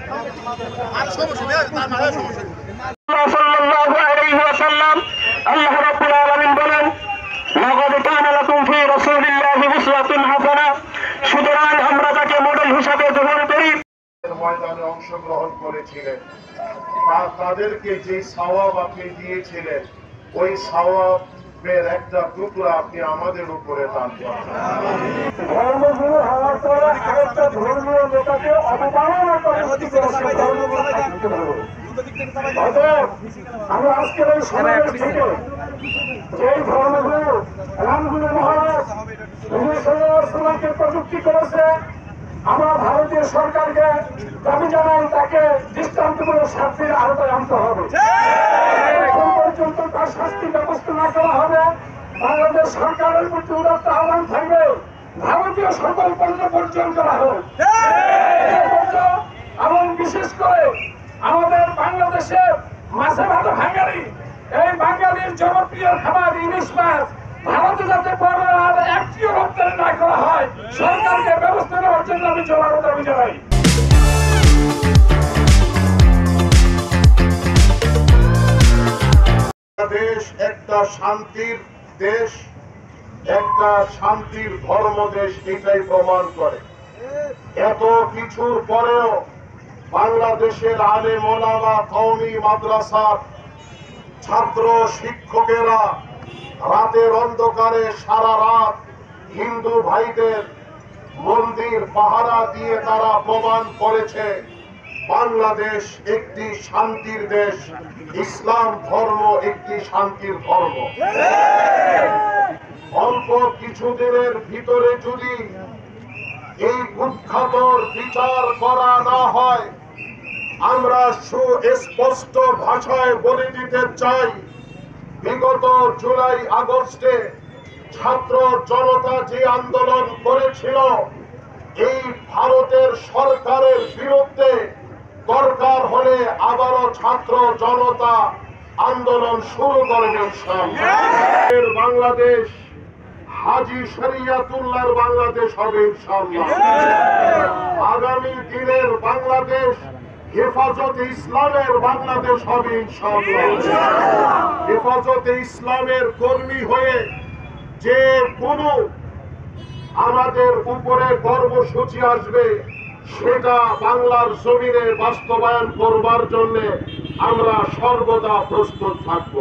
সাল্লাল্লাহু আলাইহি ওয়াসাল্লাম আল্লাহ রাব্বুল আলামিন বলেন, লাকাদ কানা লাকুম ফি রাসূলিল্লাহি উসওয়াতুন হাসানাহ। সুতরাং আমরা তাকে মডেল হিসাবে গ্রহণ করি। ময়দানে অংশগ্রহণ করেছিলেন, তাদেরকে যে সওয়াব আপনি দিয়েছিলেন, ওই সওয়াবের একটা টুকরা আপনি আমাদের উপরে দান করেন। ধর্মগুরু হওয়ার পরে আরেকটা ধর্মীয় নেতাকে অবমাননা করে আমরা আজকের এই সমাবেশ থেকে যেই ধর্মগুরু রামগুরু মহারাজ নিজেকে প্রযুক্তি করেছে, আমরা ভারতীয় সরকারকে দাবি জানাই তাকে দৃষ্টান্তমূলক শাস্তির আওতায় আনতে হবে। এখন পর্যন্ত তার শাস্তি ব্যবস্থা না করা হবে, বাংলাদেশ সরকারের প্রতি উদাত্ত আহ্বান থাকবে ভারতীয় সকল পণ্য বর্জন করা হোক। এবং বিশেষ করে আমাদের বাংলাদেশে মাছে ভালো বাঙালি, এই বাঙালির জনপ্রিয় খাবার ইলিশ মাছ ভারতে যাতে আর একটিও রপ্তানি না করা হয়, সরকারকে ব্যবস্থা নেওয়ার জন্য আমি জোরালো দাবি জানাই। দেশ একটা শান্তির দেশ, একটা শান্তির ধর্ম দেশ, এটাই প্রমাণ করে। এত কিছুর পরেও বাংলাদেশের আলেম ওলামা, কওমি মাদ্রাসার ছাত্র শিক্ষকেরা রাতের অন্ধকারে সারা রাত হিন্দু ভাইদের মন্দির পাহারা দিয়ে তারা প্রমাণ করেছে বাংলাদেশ একটি শান্তির দেশ, ইসলাম ধর্ম একটি শান্তির ধর্ম। অল্প কিছুদিনের ভিতরে যদি এই কুখ্যাতর বিচার করা না হয়, আমরা সুস্পষ্ট ভাষায় বলে দিতে চাই, বিগত জুলাই আগস্টে ছাত্র জনতা যে আন্দোলন করেছিল, এই ভারতের সরকারের বিরুদ্ধে দরকার হলে আবারও ছাত্র জনতা আন্দোলন শুরু করবে। বাংলাদেশ হাজী শরিয়াতুল্লাহর বাংলাদেশ হবে ইনশাআল্লাহ। আগামী দিনের বাংলাদেশ হেফাজতে ইসলামের বাংলাদেশ হবে ইনশাআল্লাহ। হেফাজতে ইসলামের কর্মী হয়ে যে কোনো আমাদের উপরে কর্মসূচি আসবে, সেটা বাংলার জমিনে বাস্তবায়ন করবার জন্য আমরা সর্বদা প্রস্তুত থাকবো।